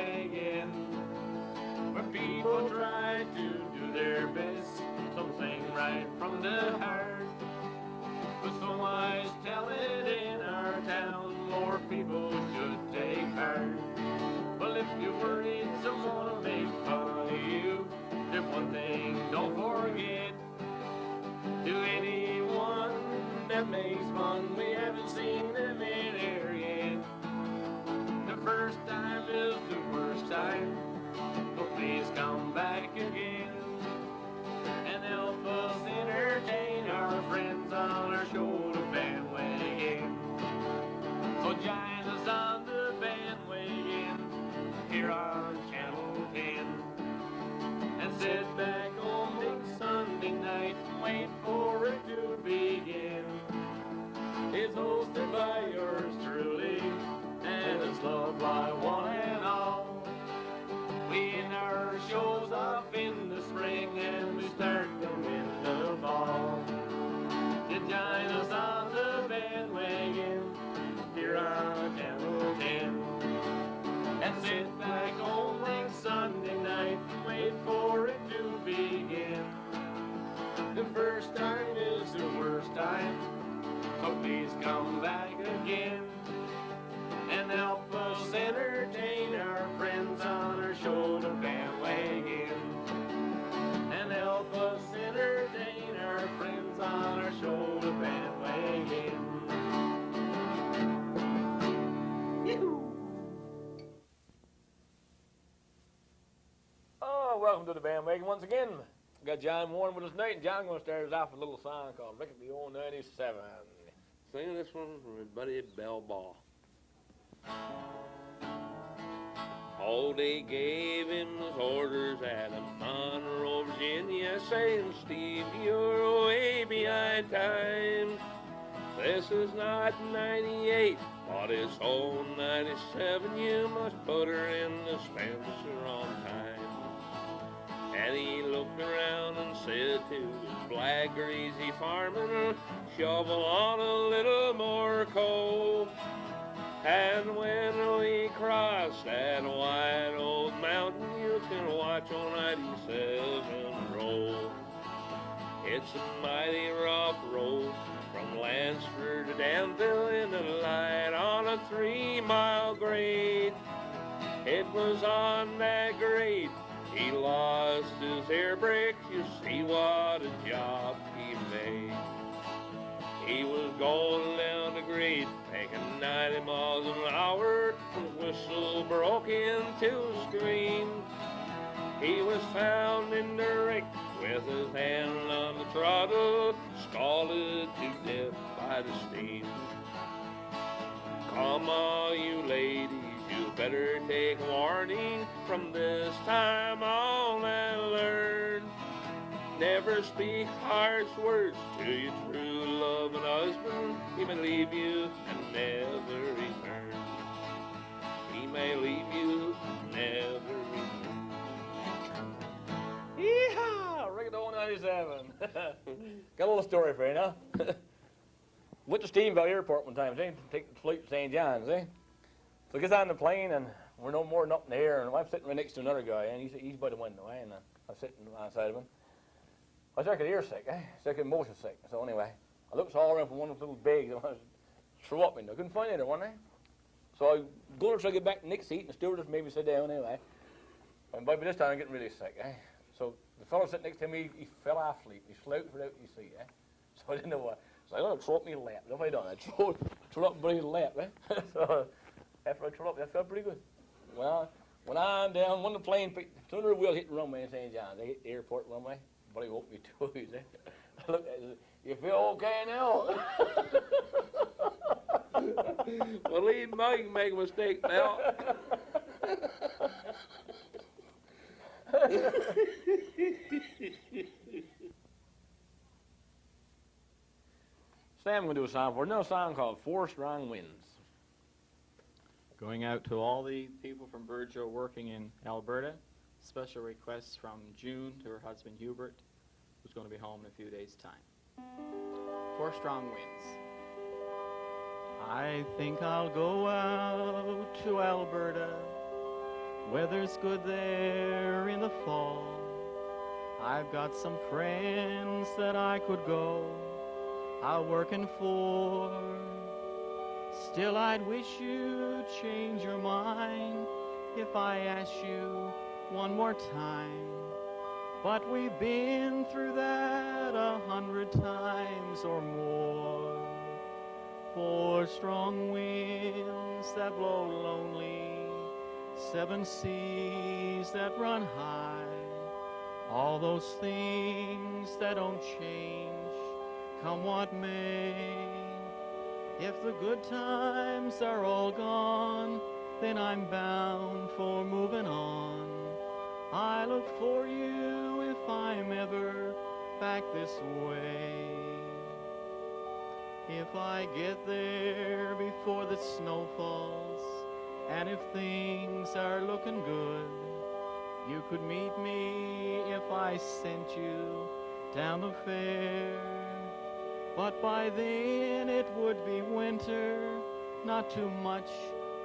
bandwagon, where people try to do their best, some sing right from the heart. With so much talent in our town, more people should take part. Well, if you're worried someone will make fun of you, there's one thing don't forget. To anyone that makes fun, we haven't seen them in here yet. The first time is the worst time, so please come back again and help us entertain our friends on our show, the bandwagon. So join us on the bandwagon here on Channel 10, and sit back on next Sunday night and wait for it to begin. It's hosted by yours truly, and it's loved by one and all. We end our shows off in the spring, and we start them in the fall. You join us on the bandwagon here on Channel 10, and sit back on next Sunday night and wait for it to begin. The first time is the worst time, so please come back again and help us entertain our friends on our show, the bandwagon. And help us entertain our friends on our show, the bandwagon. Oh, welcome to the bandwagon once again. We got John Warren with us tonight, and John's going to start us off with a little song called Record the Old 97. Singing this one from his buddy Bell Ball. All they gave him was orders at Monroe, Virginia, saying, Steve, you're way behind time. This is not 98, but it's old 97. You must put her in the Spencer on time. And he looked around and said to his black greasy fireman, shovel on a little more coal. And when we cross that wide old mountain, you can watch on 97 roll. It's a mighty rough road from Lansford to Danville in the light on a 3-mile grade. It was on that grade he lost his air brakes. You see what a job he made. He was going down the grade, making 90 miles an hour. His whistle broke into a scream. He was found in the wreck with his hand on the throttle, scalded to death by the steam. Come on, you ladies, you better take warning from this time on and learn. Never speak harsh words to your true loving husband. He may leave you and never return. He may leave you and never return. Yeehaw! Record the old 97. Got a little story for you now. Went to Stephenville Airport one time, see? Take the flight to St. John's, see? So gets on the plane, and we're no more than up in the air, and I'm sitting right next to another guy, and he's by the window, and I'm sitting on the side of him. I was ear sick, sick and motion sick. So anyway, I looked all around for one of those little bags that was threw up in there. Couldn't find it, one day. So I go to try to get back to the next seat, and the stewardess made me sit down anyway. And by this time I'm getting really sick, So the fellow sitting next to me, he fell off asleep. He slouched right out in his seat, So I didn't know what. So I thought I'd throw up in his lap. What have I done? I threw up in his lap, So after I threw up, that felt pretty good. Well, went on down, one of the plane, sooner we'll hit the runway in St. John's. They hit the airport runway. But he woke me to it. I looked at him, you feel okay now? Well, leave him out, you can make a mistake now. Sam, I'm going to do a song for another song called Four Strong Winds. Going out to all the people from Burjo working in Alberta. Special requests from June to her husband Hubert, who's going to be home in a few days' time. Four Strong Winds. I think I'll go out to Alberta Weather's good there in the fall. I've got some friends that I could go out working for. Still, I'd wish you'd change your mind if I asked you one more time. But we've been through that 100 times or more. 4 strong winds that blow lonely, 7 seas that run high, all those things that don't change, come what may. If the good times are all gone, then I'm bound for moving on. I look for you if I'm ever back this way. If I get there before the snow falls, and if things are looking good, you could meet me if I sent you down the fair. But by then it would be winter, not too much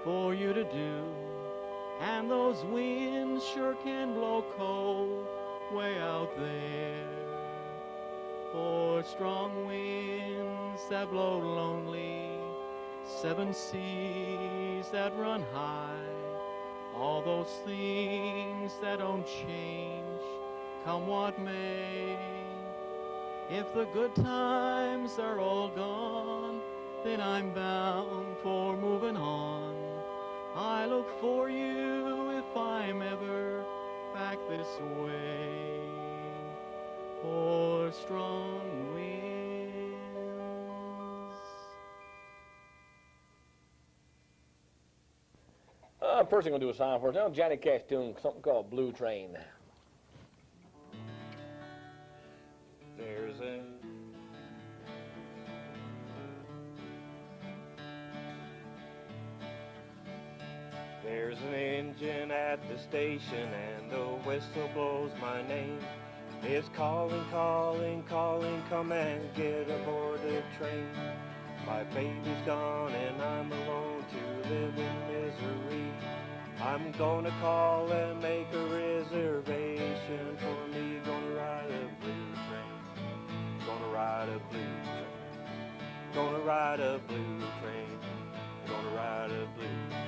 for you to do. And those winds sure can blow cold way out there. 4 strong winds that blow lonely, 7 seas that run high, all those things that don't change, come what may. If the good times are all gone, then I'm bound for moving on. I look for you if I'm ever back this way. 4 strong winds. First I'm going to do a song for us. Now, Johnny Cash tune, something called Blue Train. There's an engine at the station and the whistle blows my name. It's calling, calling, calling, come and get aboard the train. My baby's gone and I'm alone to live in misery. I'm gonna call and make a reservation for me. Gonna ride a blue train. Gonna ride a blue train. Gonna ride a blue train. Gonna ride a blue train.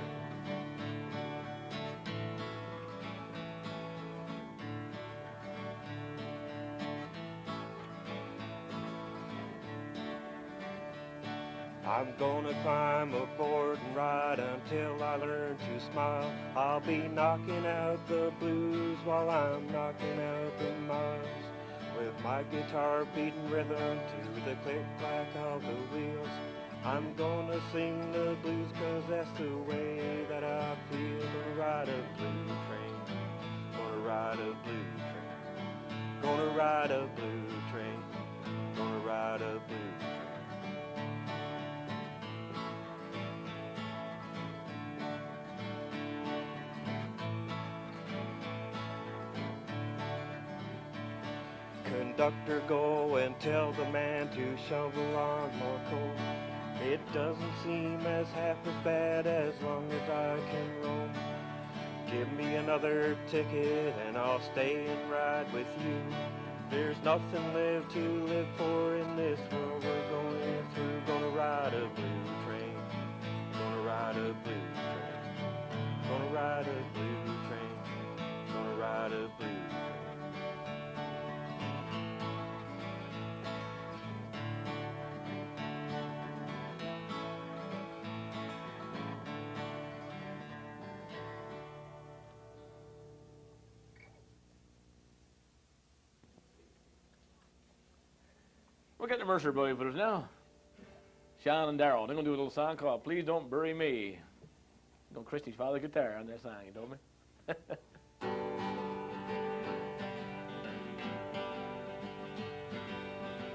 I'm gonna climb aboard and ride until I learn to smile. I'll be knocking out the blues while I'm knocking out the miles. With my guitar beating rhythm to the click-clack of the wheels. I'm gonna sing the blues 'cause that's the way that I feel. Gonna ride a blue train. Gonna ride a blue train. Gonna ride a blue train. Gonna ride a blue train. Conductor, go and tell the man to shovel on more coal. It doesn't seem as half as bad as long as I can roam. Give me another ticket and I'll stay and ride with you. There's nothing left to live for in this world we're going through. Gonna ride a blue train. Gonna ride a blue train. Gonna ride a blue train. Gonna ride a blue train. We're getting the Mercer Boys with us now. Sean and Darryl. They're going to do a little song called Please Don't Bury Me. You know Christy's father guitar on that song, you told me.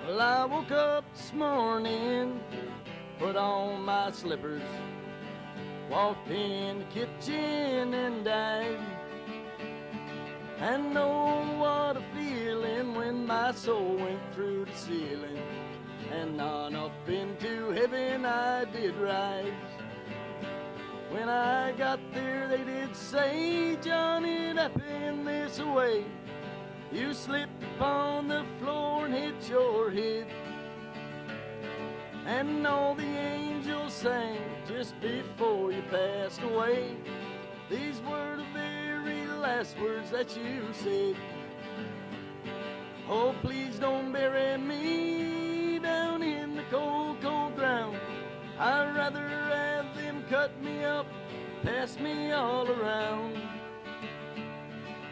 Well, I woke up this morning, put on my slippers, walked in the kitchen and dived. And know what a feeling when my soul went through the ceiling, and on up into heaven I did rise. When I got there, they did say, Johnny, it happened this way. You slipped upon the floor and hit your head. And all the angels sang just before you passed away. These were the very last words that you said. Oh, please don't bury me down in the cold, cold ground. I'd rather have them cut me up, pass me all around.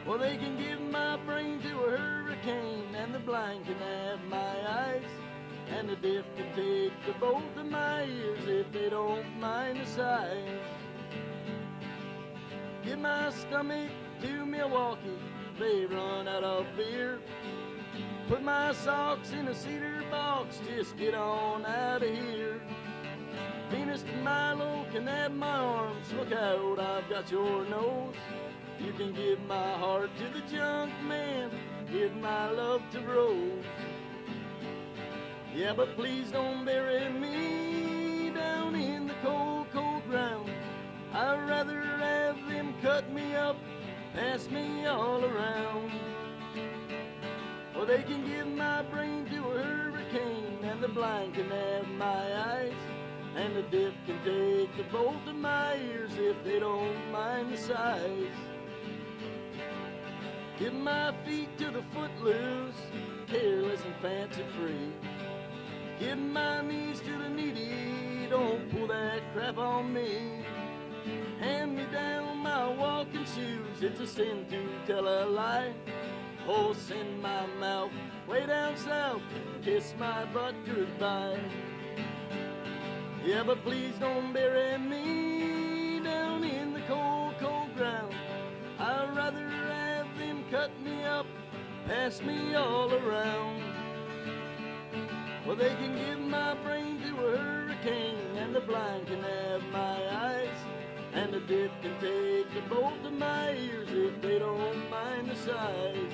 Well, they can give my brain to a hurricane, and the blind can have my eyes, and the deaf can take the both of my ears if they don't mind the size. Give my stomach to Milwaukee, they run out of beer. Put my socks in a cedar box, just get on out of here. Venus de Milo can have my arms, look out, I've got your nose. You can give my heart to the junk man, give my love to Rose. Yeah, but please don't bury me down in the cold, cold ground. I'd rather have them cut me up, pass me all around. Or they can give my brain to a hurricane, and the blind can have my eyes, and the deaf can take the both of my ears if they don't mind the size. Give my feet to the footloose, careless and fancy free. Give my knees to the needy, don't pull that crap on me. Hand me down my walking shoes, it's a sin to tell a lie. Oh, send my mouth way down south, kiss my butt goodbye. Yeah, but please don't bury me down in the cold, cold ground. I'd rather have them cut me up, pass me all around. Well, they can give my brain to a hurricane, and the blind can have my eyes, and the deaf can take the both of my ears if they don't mind the size.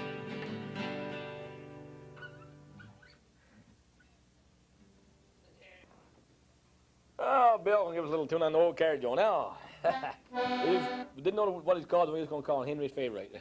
Oh, Bill, give us a little tune on the old carriage on now. We didn't know what he's called, we was going to call him Henry's favorite.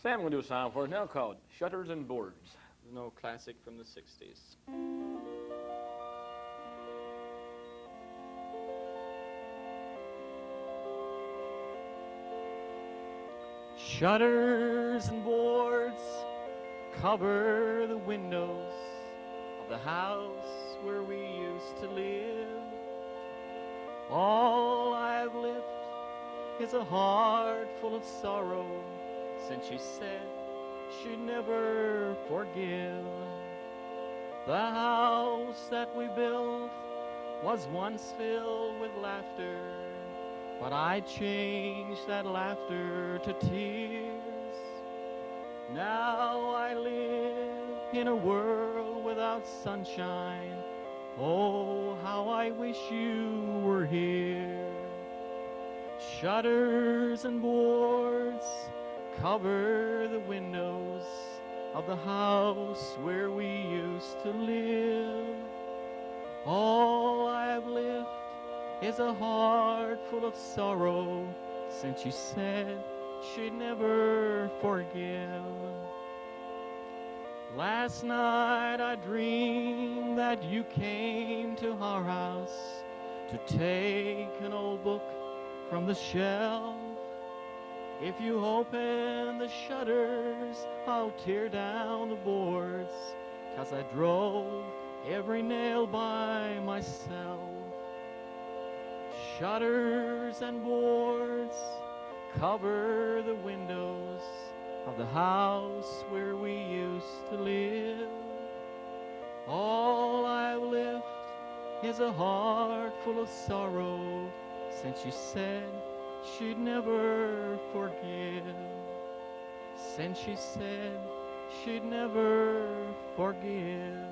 Sam, going to do a song for us now called Shutters and Boards. There's no classic from the 60s. Shutters and boards cover the windows of the house where we used to live. All I've left is a heart full of sorrow, since she said she'd never forgive. The house that we built was once filled with laughter, but I changed that laughter to tears. Now I live in a world without sunshine. Oh, how I wish you were here. Shutters and boards cover the windows of the house where we used to live. All I've left is a heart full of sorrow since she said she'd never forgive. Last night I dreamed that you came to our house to take an old book from the shelf. If you open the shutters, I'll tear down the boards, 'cause I drove every nail by myself. Shutters and boards cover the windows of the house where we used to live. All I've left is a heart full of sorrow since she said she'd never forgive. Since she said she'd never forgive.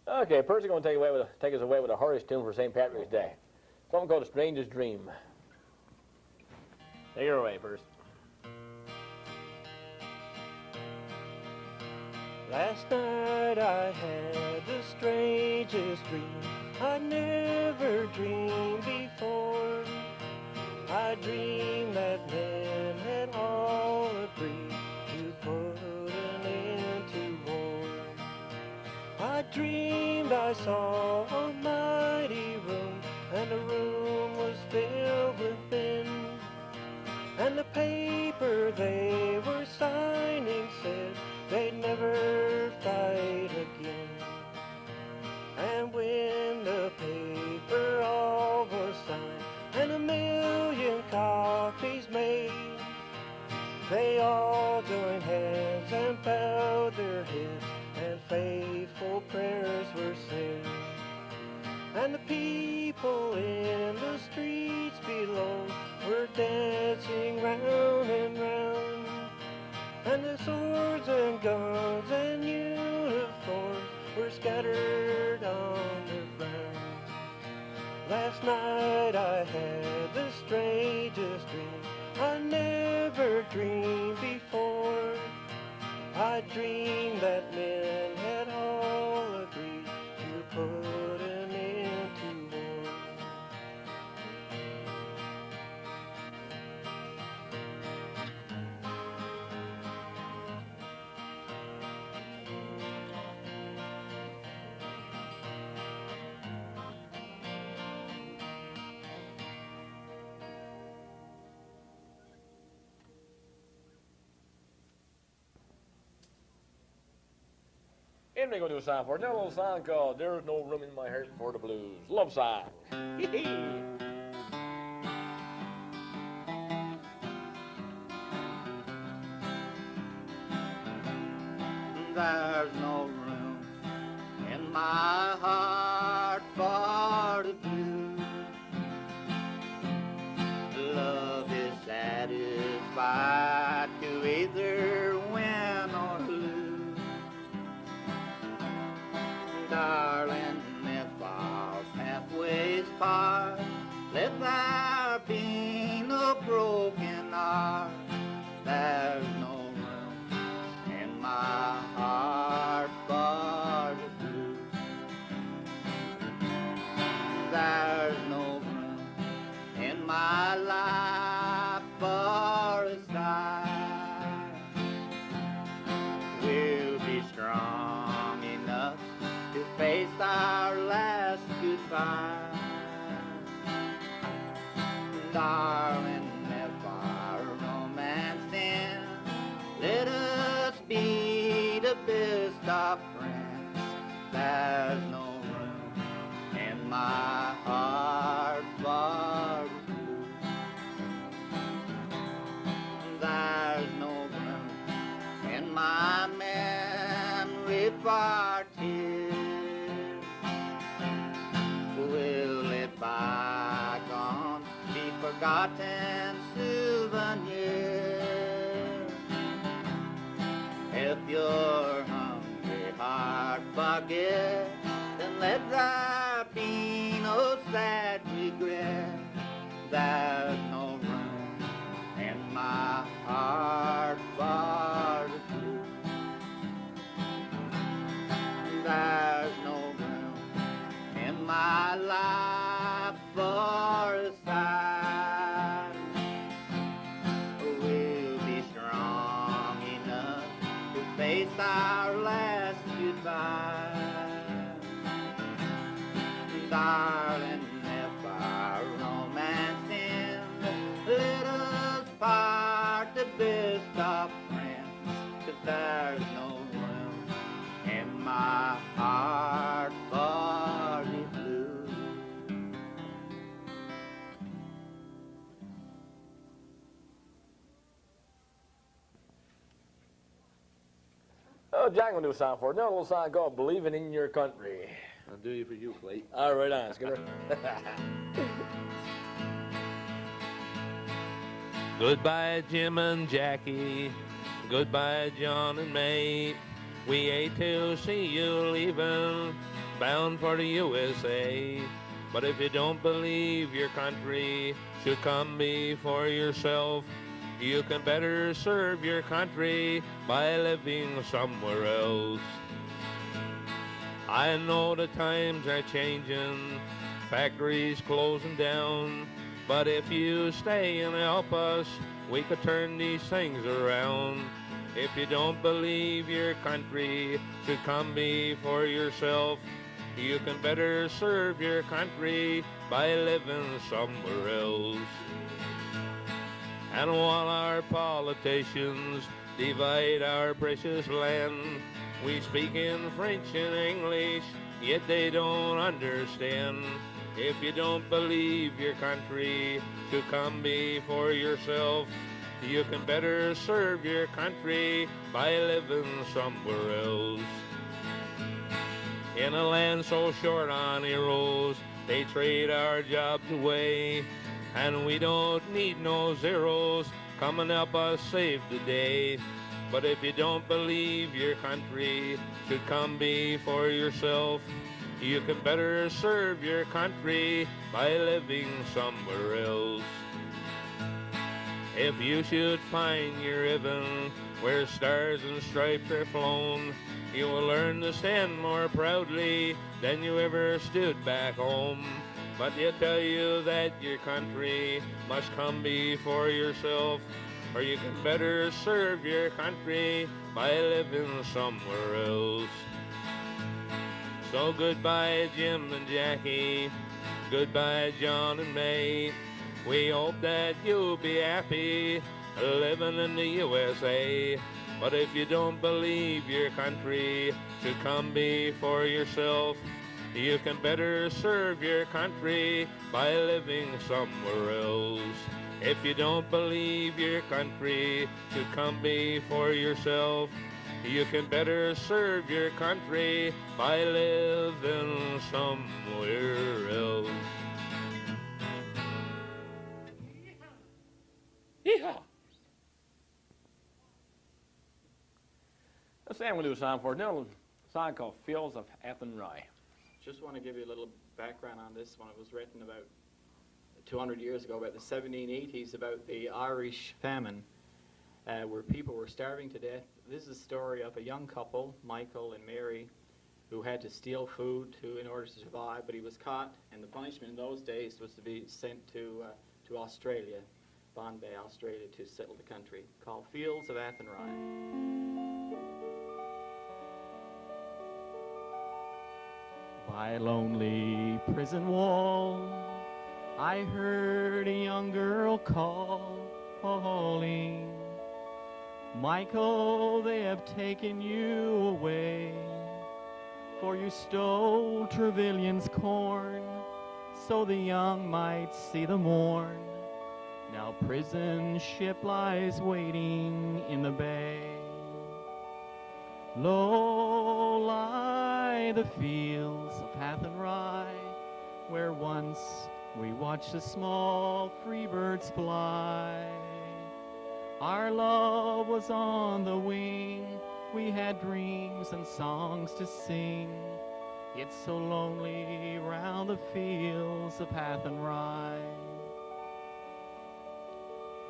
Okay, Percy's going to take us away with a Horace tune for St. Patrick's Day. Something called The Strangest Dream. Take her away, Percy. Last night I had the strangest dream I never dreamed before. I dreamed that men had all agreed to put an end to war. I dreamed I saw a mighty room, and the room was filled with men. And the paper they were signing said they'd never fight again. And when the paper all was signed and 1,000,000 copies made, they all joined hands and bowed their heads, and faithful prayers were said. And the people in the streets below were dancing round and round, and the swords and guns and uniforms were scattered on the ground. Last night I had the strangest dream I never dreamed before. I dreamed that men had all agreed to put an end to war. And we're going to do a song for it. Now a little song called There's No Room in My Heart for the Blues. Love song. There's no room in my heart for the blues. Love is satisfied to either win or lose. Darling, if our pathways part, let there be no broken heart. There's no room in my heart for the blues. There's no room in my life for a sigh. We'll be strong enough to face our last goodbye. Darling, if our romance ends, let us be the best of friends. There's no room in my heart for the blues. There's no room in my memory for tears. Will it by my heart for the blue. There's no room in my life for the sad. We'll be strong enough to face our last goodbye. Darling, if our romance ends, let us part the best of friends, 'cause there's no room in my heart for the blue. Oh, Jack will do a song for it. Now a little song called Believing in Your Country. I'll do it for you, Clay. All right, on, Skipper. Goodbye, Jim and Jackie. Goodbye, John and May. We hate to see you leaving, bound for the USA. But if you don't believe your country should come before yourself, you can better serve your country by living somewhere else. I know the times are changing, factories closing down, but if you stay and help us, we could turn these things around. If you don't believe your country should come before yourself, you can better serve your country by living somewhere else. And while our politicians divide our precious land, we speak in French and English, yet they don't understand. If you don't believe your country should come before yourself, you can better serve your country by living somewhere else. In a land so short on heroes, they trade our jobs away, and we don't need no zeros come and help us save the day. But if you don't believe your country should come before yourself, you can better serve your country by living somewhere else. If you should find your heaven where stars and stripes are flown, you will learn to stand more proudly than you ever stood back home. But they'll tell you that your country must come before yourself, or you can better serve your country by living somewhere else. So goodbye, Jim and Jackie. Goodbye, John and May. We hope that you'll be happy living in the USA. But if you don't believe your country should come before yourself, you can better serve your country by living somewhere else. If you don't believe your country should come before yourself, you can better serve your country by living somewhere else. Yeehaw! Sam will do a song for it. Now a song called Fields of Athenry. Just want to give you a little background on this one. It was written about 200 years ago, about the 1780s, about the Irish famine, where people were starving to death. This is a story of a young couple, Michael and Mary, who had to steal food in order to survive, but he was caught, and the punishment in those days was to be sent to Australia, Bombay, Australia, to settle the country, called Fields of Athenry. By a lonely prison wall, I heard a young girl calling, Michael, they have taken you away, for you stole Trevillion's corn, so the young might see the morn. Now prison ship lies waiting in the bay. Low lie the fields of Athenry, where once we watched the small free birds fly. Our love was on the wing, we had dreams and songs to sing. It's so lonely round the fields of Athenry.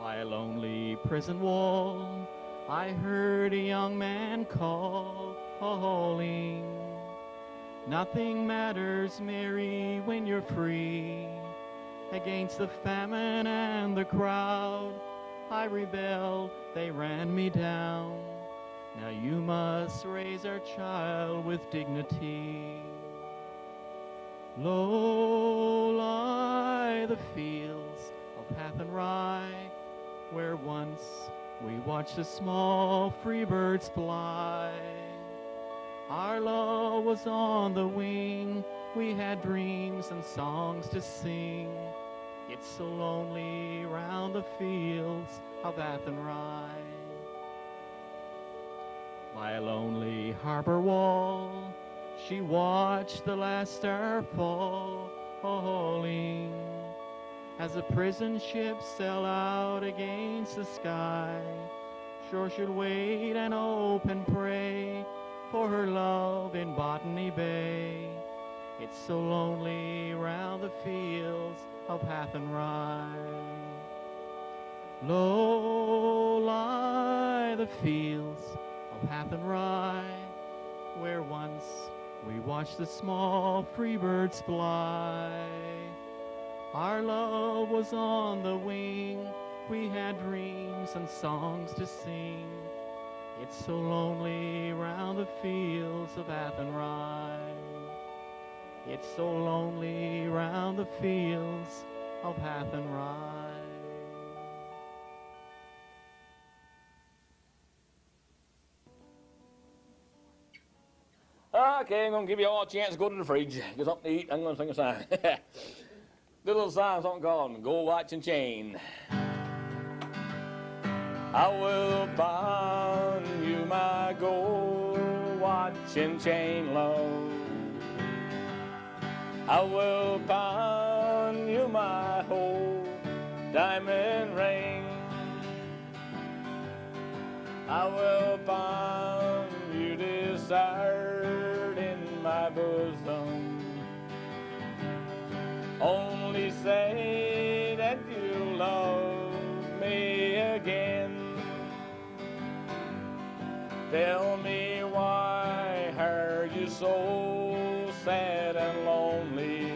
By a lonely prison wall, I heard a young man calling. Nothing matters, Mary, when you're free. Against the famine and the crowd, I rebelled, they ran me down. Now you must raise our child with dignity. Low lie the fields of Athenry, where once we watched the small free birds fly. Our love was on the wing, we had dreams and songs to sing. It's so lonely round the fields of Athenry. By a lonely harbor wall, she watched the last star falling. As the prison ships sail out against the sky, sure should wait and hope and pray for her love in Botany Bay. It's so lonely round the fields of Athenry. Low lie the fields of Athenry, where once we watched the small free birds fly. Our love was on the wing, we had dreams and songs to sing. It's so lonely round the fields of Athenry. It's so lonely round the fields of Athenry. Okay, I'm going to give you all a chance to go to the fridge, get something to eat. I'm going to sing a song. Do a little song, something called Go Watch and Chain. I will pawn you my gold watch and chain, love. I will pawn you my whole diamond ring. I will pawn you this heart in my bosom. Only say that you love me again. Tell me why are you so sad and lonely?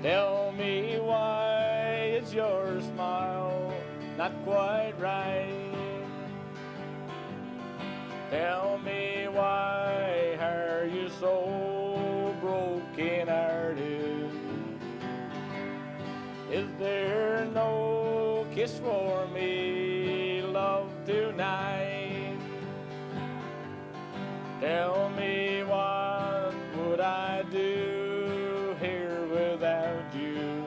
Tell me why is your smile not quite right? Tell me why are you so broken hearted? Is there no kiss for me, love, tonight? Tell me what would I do here without you?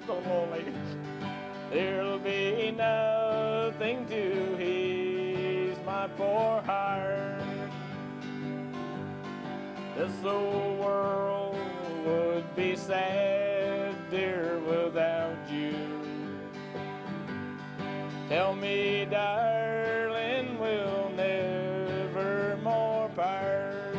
So lonely. There'll be nothing to ease my poor heart. This old world would be sad, dear, without you. Tell me, darling, we'll never more part.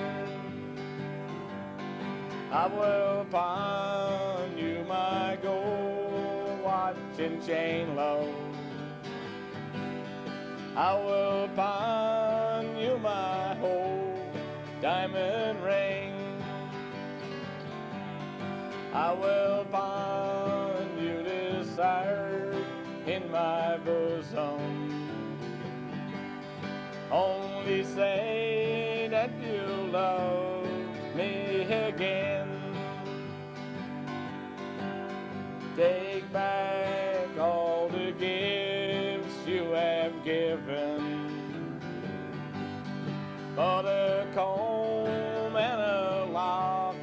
I will pawn you my gold watch and chain, love. I will pawn you my whole diamond ring. I will pawn you this heart in my bosom. Only say that you love me again. Take back all the gifts you have given, but a comb and a lock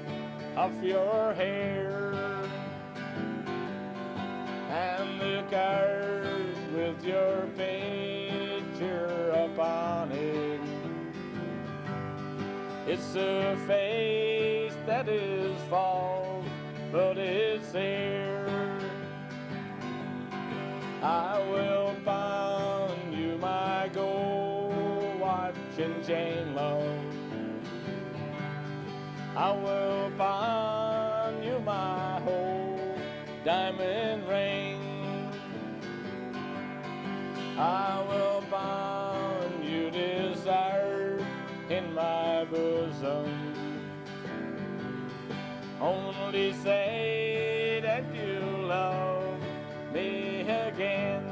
of your hair, and the card with your picture upon it. It's a face that is false, but it's here. I will pawn you my gold watch and chain, love. I will pawn you my whole diamond ring. I will bind you desire in my bosom. Only say that you love me again.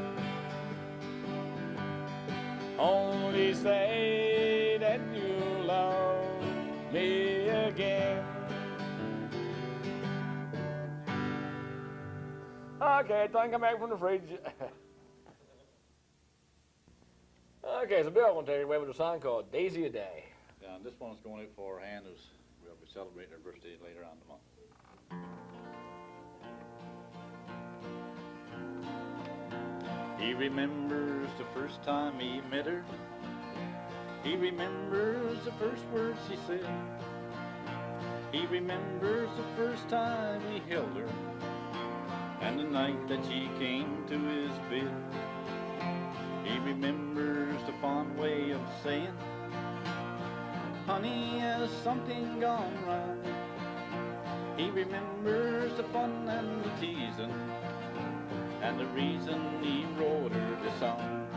Only say that you love me again. Okay, time to come back from the fridge. Okay, so Bill will take you away with a song called Daisy a Day. Yeah, and this one's going out for our hand who's we'll be celebrating her birthday later on in the month. He remembers the first time he met her. He remembers the first words she said. He remembers the first time he held her, and the night that she came to his bed. He remembers the fond way of saying, honey, has something gone wrong? He remembers the fun and the teasing, and the reason he wrote her the song.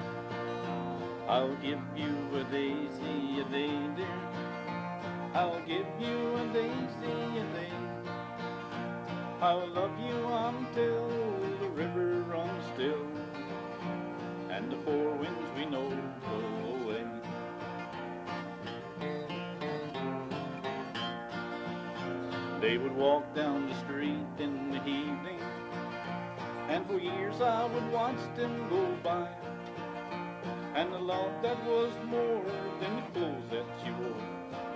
I'll give you a daisy a day, dear. I'll give you a daisy a day. I'll love you until the river runs still, and the four winds we know blow away. They would walk down the street in the evening, and for years I would watch them go by. And the love that was more than the clothes that she wore,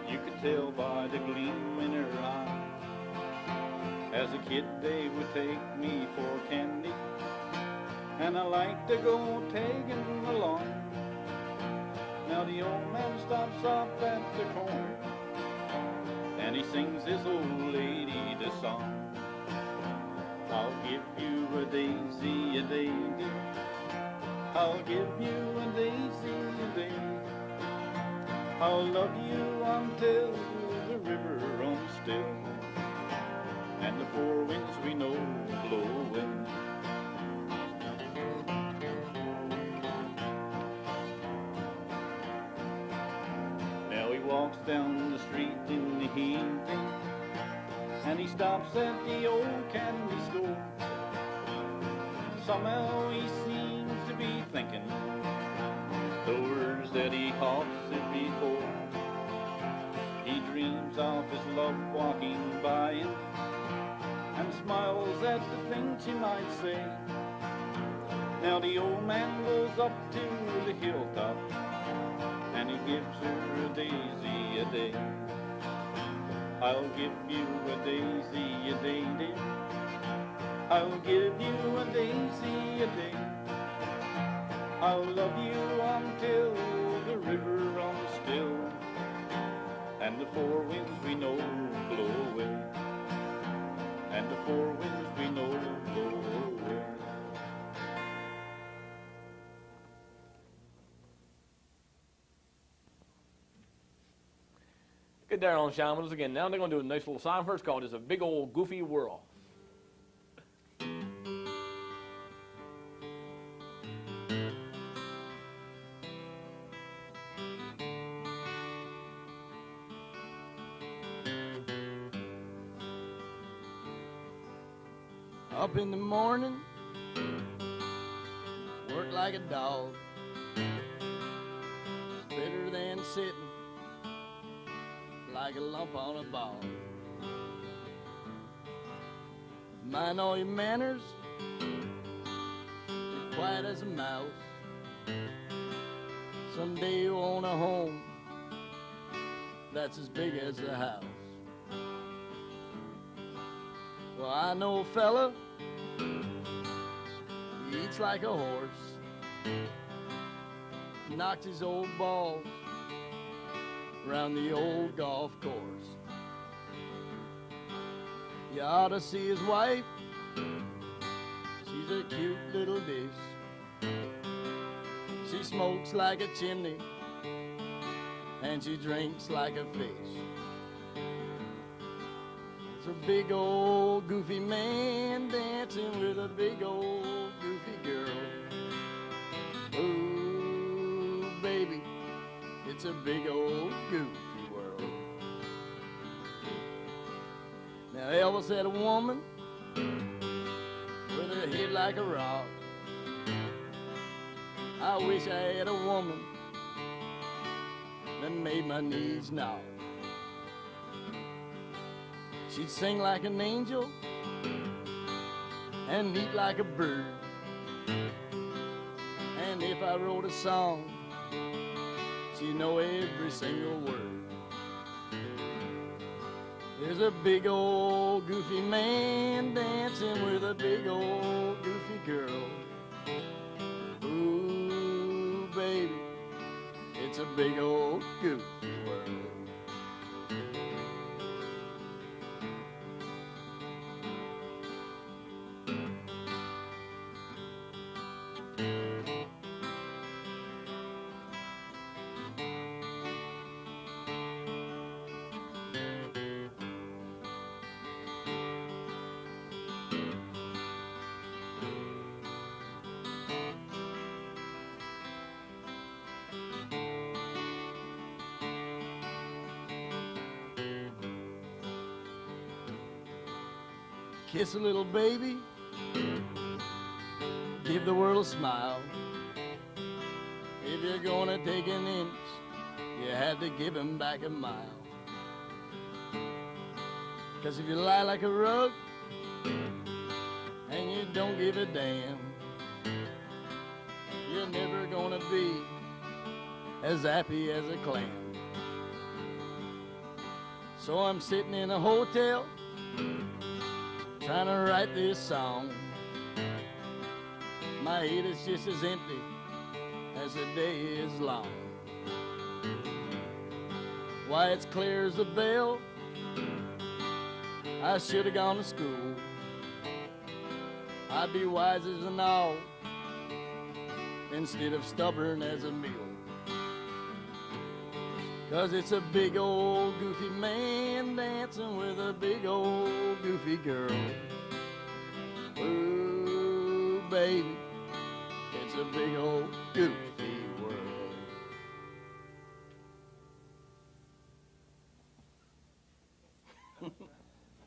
you could tell by the gleam in her eye. As a kid they would take me for candy, and I liked to go tagging along. Now the old man stops up at the corner, and he sings this old lady this song. I'll give you a daisy a day, dear. I'll give you a daisy a day. I'll love you until the river runs still, and the four winds we know blow away. Now he walks down the street in the evening, and he stops at the old candy store. Somehow he seems to be thinking the words that he hawks said before. He dreams of his love walking by him, and smiles at the things she might say. Now the old man goes up to the hilltop, and he gives her a daisy a day. I'll give you a daisy a day, dear. I'll give you a daisy a day. I'll love you until the river runs still, and the four winds we know blow away, and the four winds we know blow away. Get there on Shaman with us again. Now they're going to do a nice little song first called It's a Big Old Goofy World. Up in the morning, work like a dog. It's better than sitting like a lump on a ball. Mind all your manners, you're quiet as a mouse. Someday you'll own a home that's as big as a house. Well, I know a fella, he eats like a horse, knocked his old balls around the old golf course. You ought to see his wife, she's a cute little dish. She smokes like a chimney, and she drinks like a fish. It's a big old goofy man dancing with a big old goofy girl. Ooh. devil said a woman with a head like a rock. I wish I had a woman that made my knees knock. She'd sing like an angel and neat like a bird. And if I wrote a song, she'd know every single word. There's a big old goofy man dancing with a big old goofy girl. Ooh, baby, it's a big old goofy world. Kiss a little baby, give the world a smile. If you're gonna take an inch, you have to give him back a mile. 'Cause if you lie like a rug and you don't give a damn, you're never gonna be as happy as a clam. So I'm sitting in a hotel trying to write this song. My head is just as empty as the day is long. Why, it's clear as a bell, I should have gone to school. I'd be wise as an owl instead of stubborn as a mule. 'Cause it's a big old goofy man dancing with a big old goofy girl. Ooh, baby, it's a big old goofy world.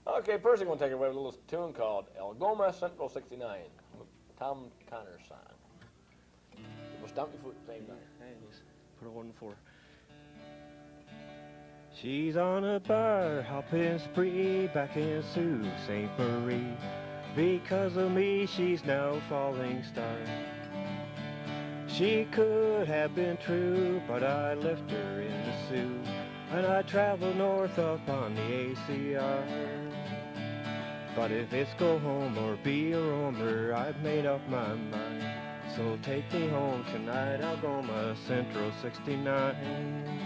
Okay, first I'm going to take it away with a little tune called Algoma Central 69, Tom Connor's song. We'll stomp your foot at the same time. Hey, just put a 1-4. She's on a bar hopping spree back in Sault Ste. Marie. Because of me, she's now falling star. She could have been true, but I left her in the Sioux, and I traveled north up on the ACR. But if it's go home or be a roamer, I've made up my mind. So take me home tonight, Algoma Central 69.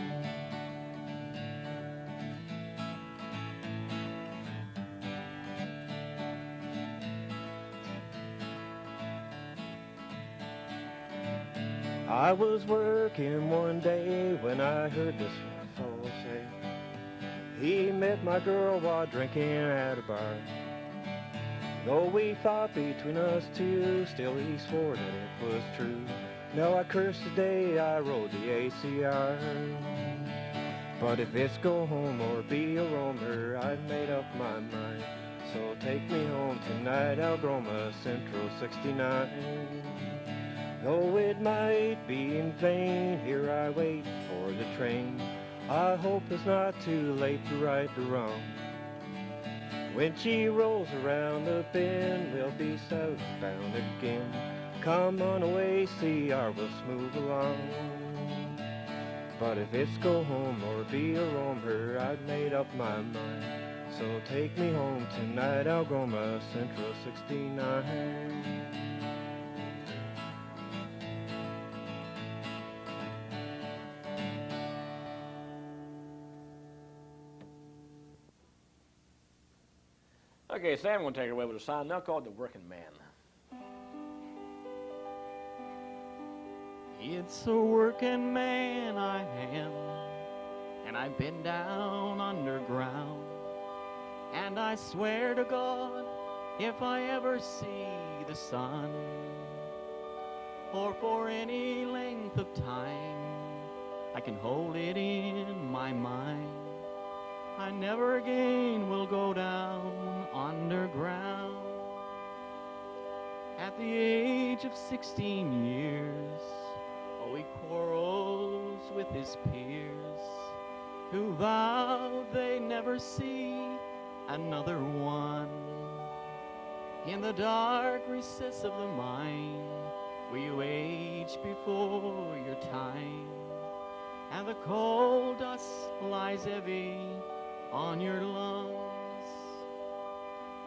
I was working one day when I heard this fellow say he met my girl while drinking at a bar. Though we fought between us two, still he swore that it was true. Now I curse the day I rode the ACR. But if it's go home or be a roamer, I've made up my mind. So take me home tonight, Algoma Central 69. Though it might be in vain, here I wait for the train. I hope it's not too late to right the wrong. When she rolls around the bend, we'll be southbound again. Come on away, CR, we'll smooth along. But if it's go home or be a roamer, I've made up my mind. So take me home tonight, Algoma Central 69. Okay, Sam, I'm going to take it away with a song now called The Working Man. It's a working man I am, and I've been down underground. And I swear to God, if I ever see the sun, or for any length of time, I can hold it in my mind, I never again will go down underground. At the age of 16 years, oh, he quarrels with his peers, who vowed they never see another one. In the dark recess of the mind, where you age before your time, and the coal dust lies heavy on your lungs.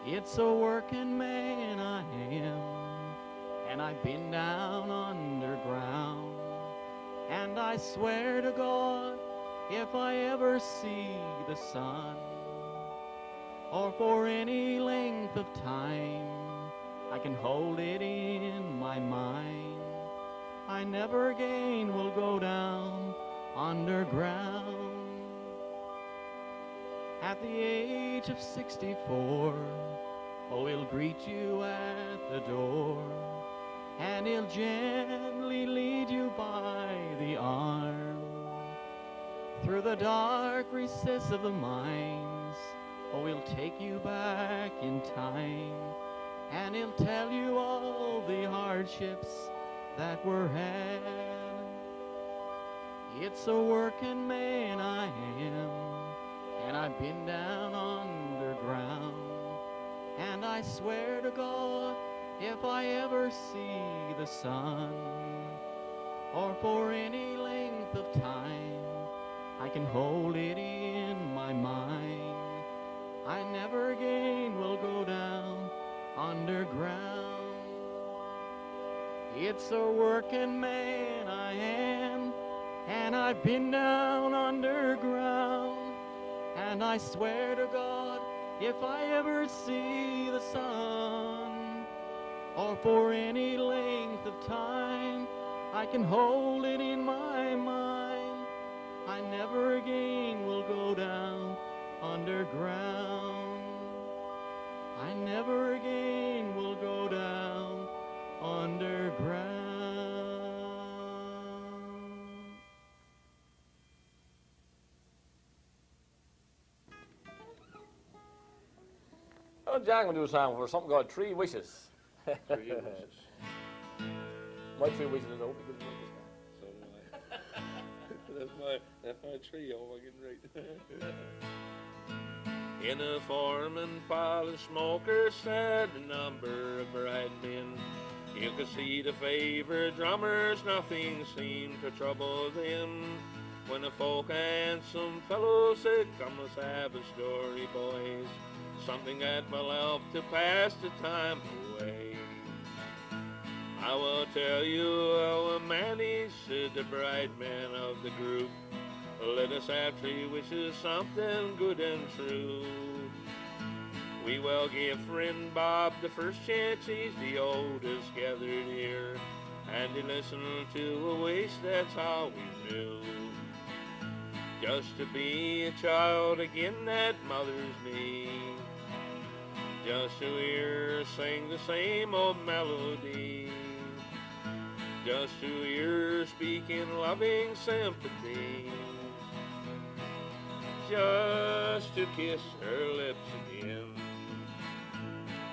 It's a working man I am, and I've been down underground, and I swear to God, if I ever see the sun, or for any length of time, I can hold it in my mind, I never again will go down underground. At the age of 64, oh, he'll greet you at the door, and he'll gently lead you by the arm through the dark recess of the mines. Oh, he'll take you back in time, and he'll tell you all the hardships that were had. It's a working man I am, and I've been down underground, and I swear to God, if I ever see the sun, or for any length of time, I can hold it in my mind, I never again will go down underground. It's a working man I am, and I've been down underground, and I swear to God, if I ever see the sun, or for any length of time, I can hold it in my mind, I never again will go down underground. I never again will go down underground. Oh, Jack will do a song for something called Three Wishes. 3 wishes. My 3 wishes is open because So do I. That's my tree. Oh, I getting right. In a foreman pile of smokers sat a number of bright men. You could see the favorite drummers, nothing seemed to trouble them. When the folk handsome fellow said, "Come, let's have a story, boys, something that will help to pass the time away." I will tell you how a man is, said the bright man of the group. Let us have 3 wishes, something good and true. We will give friend Bob the first chance, he's the oldest gathered here, and he listened to a wish, that's how we knew. Just to be a child again at mother's knee, just to hear her sing the same old melody, just to hear her speak in loving sympathy, just to kiss her lips again.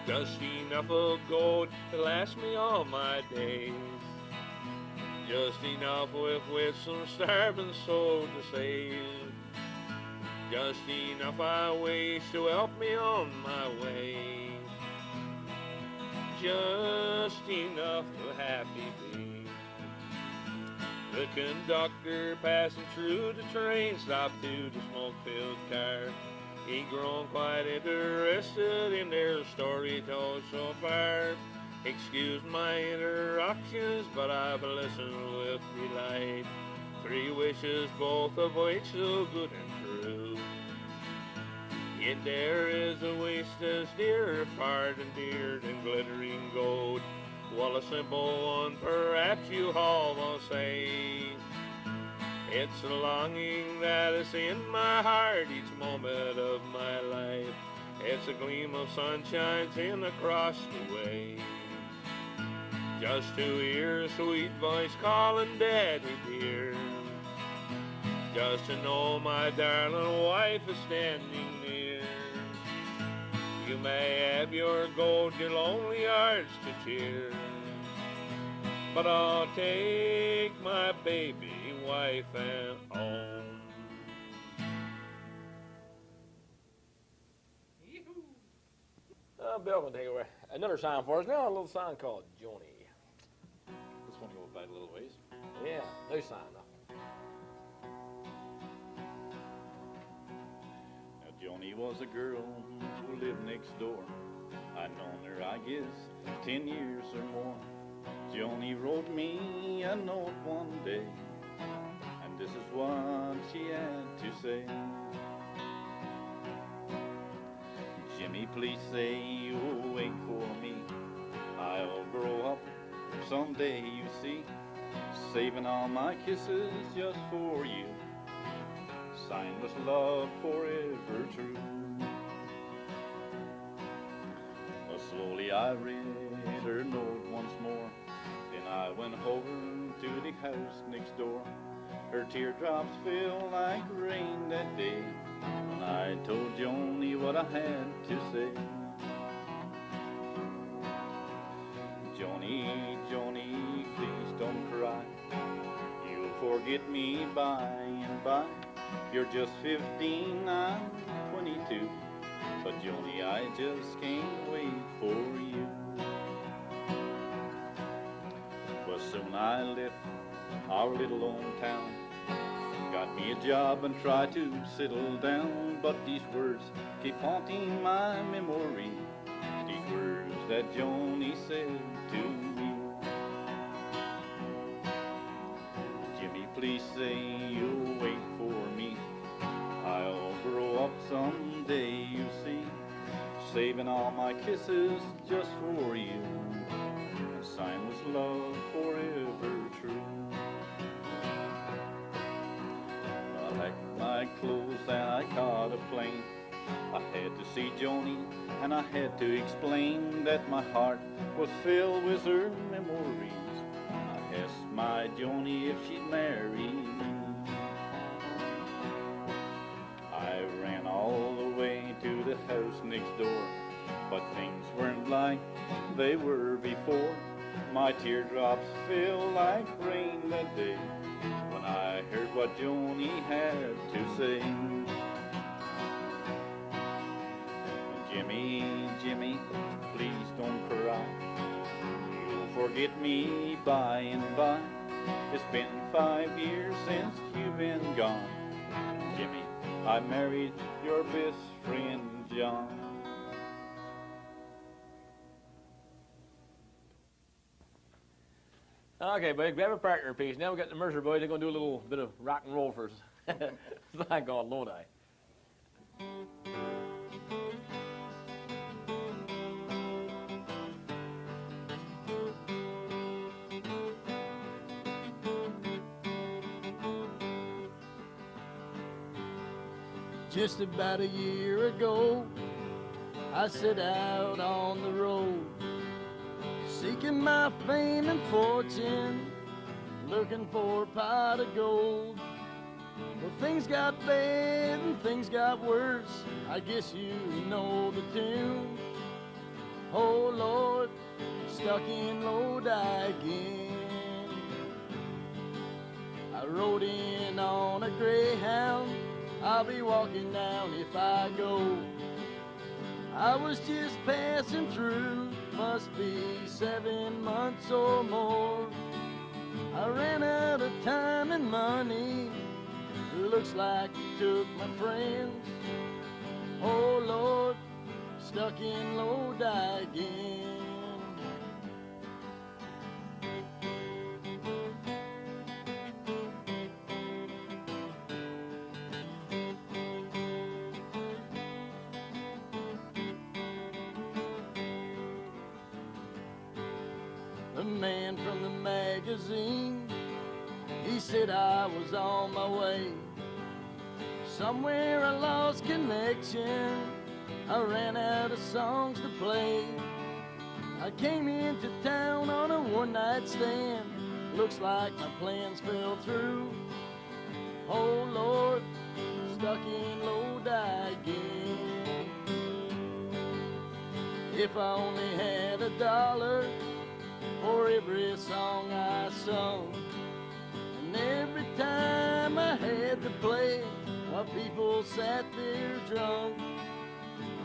Just enough of gold to last me all my days, just enough with some starving soul to save, just enough I wish to help me on my way, just enough to happy be. The conductor passing through the train stopped to the smoke-filled car. He'd grown quite interested in their story told so far. Excuse my interruptions, but I've listened with delight. 3 wishes, both of which so good and true. Yet there is a wish that's dearer, far than dear than glittering gold. Well, a simple one, perhaps you all will say. It's a longing that is in my heart each moment of my life. It's a gleam of sunshine seen across the way. Just to hear a sweet voice calling Daddy dear. Just to know my darling wife is standing near. You may have your gold, your lonely hearts to cheer, but I'll take my baby, wife, and home. Bill can take away another song for us now, a little song called Joni. This one goes back a little ways. Yeah, new song though. Now, Joni was a girl who lived next door. I'd known her, I guess, 10 years or more. Joni wrote me a note one day, and this is what she had to say. Jimmy, please say you'll wait for me. I'll grow up someday, you see, saving all my kisses just for you. Signed with love forever true. Well, slowly I read her note once more. Then I went over to the house next door. Her teardrops fell like rain that day, and I told Joni what I had to say. Joni, Joni, please don't cry. You'll forget me by and by. You're just 15, I'm 22. But Joni, I just can't wait for you. Well, soon I left our little old town, got me a job and tried to settle down. But these words keep haunting my memory, these words that Joni said to me. Jimmy, please say you'll wait for me. I'll grow up someday, you see, saving all my kisses just for you, and sign with love forever true. I packed my clothes and I caught a plane. I had to see Joni and I had to explain that my heart was filled with her memories. I asked my Joni if she'd marry me. I ran all the way to the house next door, but things weren't like they were before. My teardrops fell like rain that day when I heard what Joni had to say. Jimmy, Jimmy, please don't cry. You'll forget me by and by. It's been 5 years since you've been gone. Jimmy, I married your best friend, John. Okay, buddy, grab a partner piece. Now we got the Mercer Boys. They're going to do a little bit of rock and roll for us. It's not called Lodi. Just about a year ago, I set out on the road, seeking my fame and fortune, looking for a pot of gold. Well, things got bad and things got worse. I guess you know the tune. Oh Lord, stuck in Lodi again. I rode in on a Greyhound. I'll be walking down if I go. I was just passing through, must be 7 months or more. I ran out of time and money, looks like you took my friends. Oh Lord, stuck in Lodi again. The man from the magazine, he said I was on my way. Somewhere I lost connection, I ran out of songs to play. I came into town on a one-night stand, looks like my plans fell through. Oh Lord, stuck in Lodi again. If I only had $1 for every song I sung, and every time I had to play, while people sat there drunk,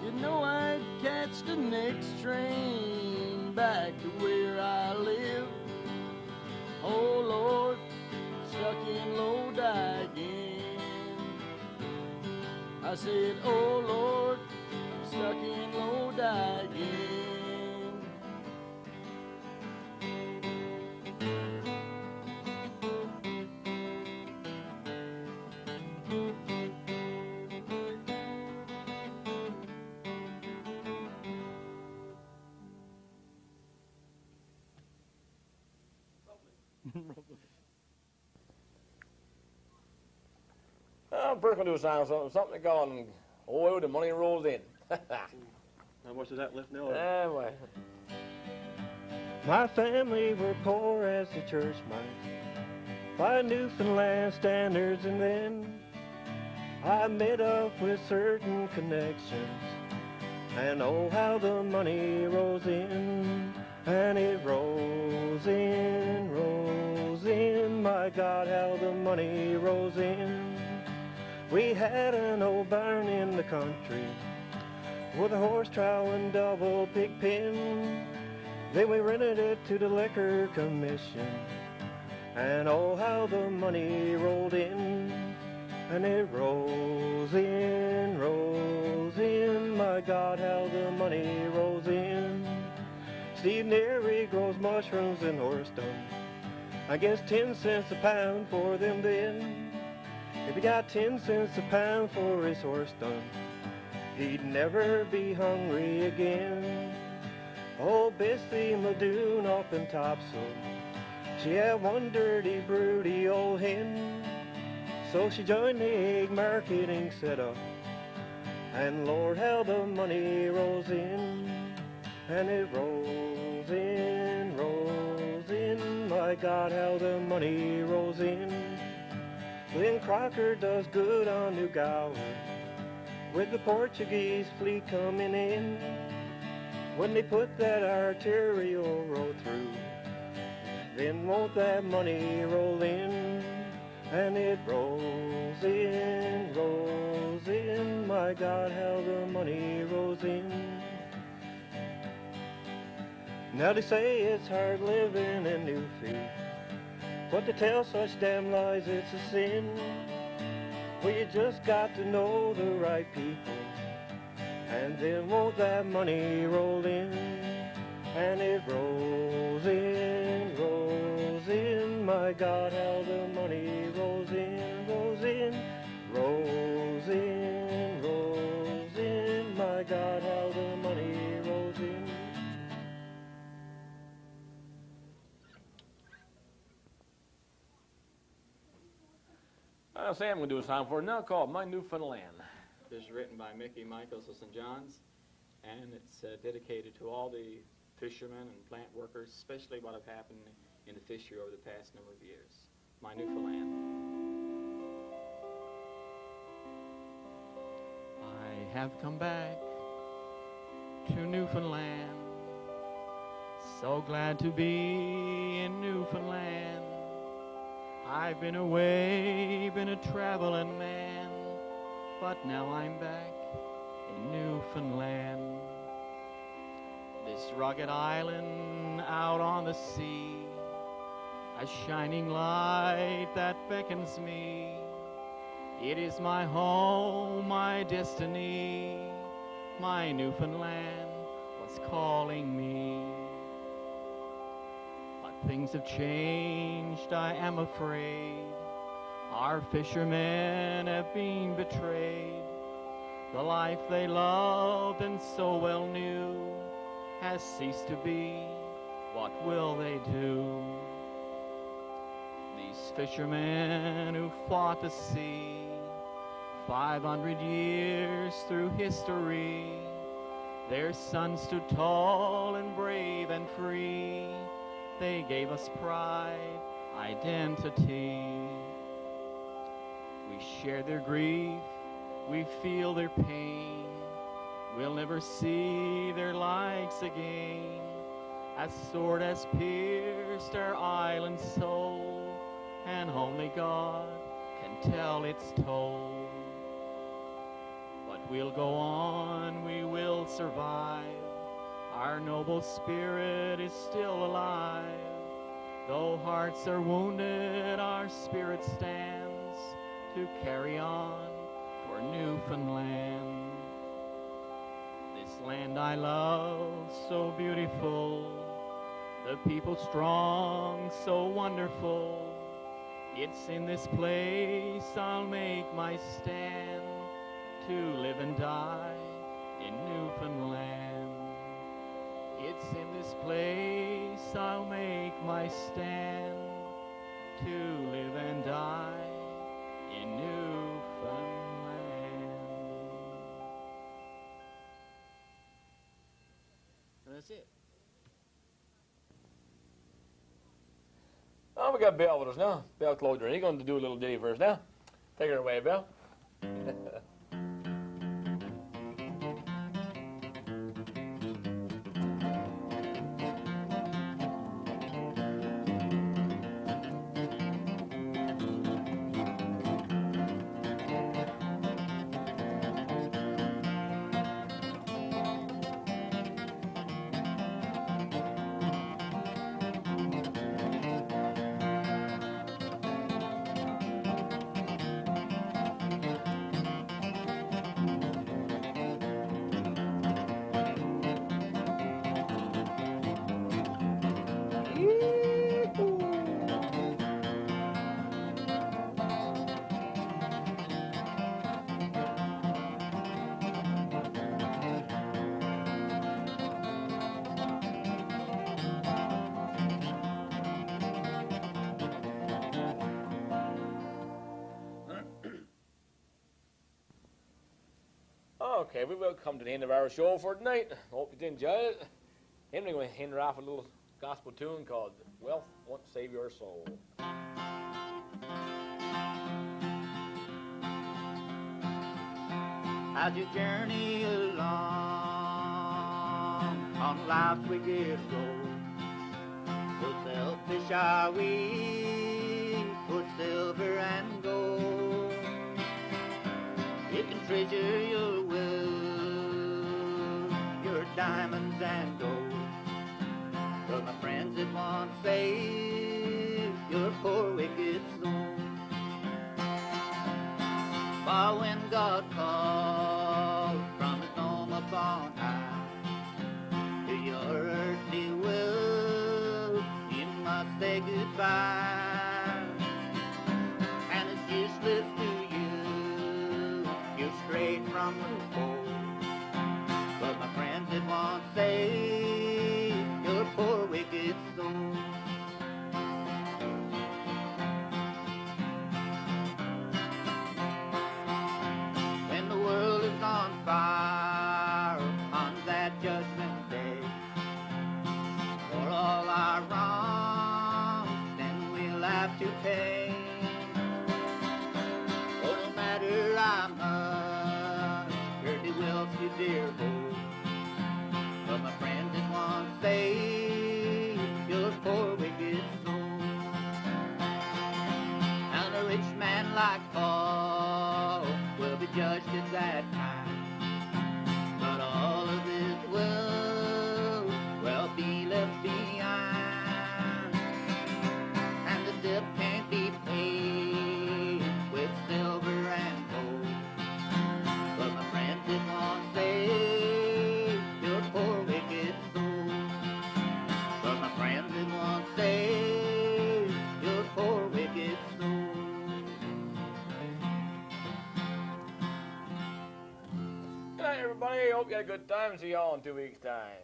you know I'd catch the next train back to where I live. Oh Lord, stuck in Lodi again. I said, oh Lord, stuck in Lodi again. I'm first going to do a song, something called Oh, the Money Rolls In. How much is that left now? Well. My family were poor as the church mice, by Newfoundland standards, and then I met up with certain connections, and oh how the money rolls in, and it rolls in, my God how the money rolls in. We had an old barn in the country with a horse trough and double pig pen. Then we rented it to the liquor commission, and oh how the money rolled in, and it rolls in, my God how the money rolls in. Steve Neary grows mushrooms and horse dung. I guess 10 cents a pound for them then. If he got 10 cents a pound for his horse dung, he'd never be hungry again. Oh, Bessie Muldoon up in Topsail, she had one dirty, broody old hen. So she joined the egg marketing setup, and Lord, how the money rolls in, and it rolls in, my God, how the money rolls in. Lynn Crocker does good on New Gower, with the Portuguese fleet coming in. When they put that arterial road through, then won't that money roll in, and it rolls in, my God, how the money rolls in. Now they say it's hard living in Newfie, but to tell such damn lies it's a sin. Well, you just got to know the right people, and then won't that money roll in, and it rolls in, my God, how the money rolls in, my God, how the money rolls in. I'll say I'm going to do a song for it now called My Newfoundland. This is written by Mickey Michaels of St. John's, and it's dedicated to all the fishermen and plant workers, especially what have happened in the fishery over the past number of years. My Newfoundland. I have come back to Newfoundland, so glad to be in Newfoundland. I've been away, been a traveling man, but now I'm back in Newfoundland. This rugged island out on the sea, a shining light that beckons me. It is my home, my destiny. My Newfoundland was calling me. But things have changed, I am afraid. Our fishermen have been betrayed. The life they loved and so well knew has ceased to be. What will they do? These fishermen who fought the sea 500 years through history, their sons stood tall and brave and free. They gave us pride, identity. We share their grief, we feel their pain. we'll never see their likes again. A sword has pierced our island soul, and only God can tell its toll. But we'll go on, we will survive. Our noble spirit is still alive. Though hearts are wounded, our spirit stands to carry on for Newfoundland. This land I love, so beautiful, the people strong, so wonderful. It's in this place I'll make my stand, to live and die in Newfoundland. It's in this place I'll make my stand, to live and die in Newfoundland. And that's it. Oh, we got Belle with us now. Belle Closer. He's going to do a little ditty for us now. Take her away, Belle. Okay, we will come to the end of our show for tonight. Hope you enjoyed it. Henry going to end off a little gospel tune called Wealth Won't Save Your Soul. As you journey along on life's wicked road, so selfish are we for silver and gold. You can treasure your wealth, your diamonds and gold, but my friends, it won't save your poor wicked soul. For when God calls from his home upon high to your earthly will, you must say goodbye. And it's useless to you, you're straight from the pole, but my friends, it won't save your poor wicked soul. On fire on that judgment day, for all our wrongs, then we'll have to pay. Oh, no matter how much earthly wealth you dare hold, but my friends, it won't save your poor wicked soul. And a rich man like Paul will be judged at that time. But all of it will be left behind. And the debt can't be paid with silver and gold. But my friends, it won't save your poor wicked soul. But my friends, it won't save your poor wicked soul. Good night, everybody. Hope you had a good time. See y'all in 2 weeks' time.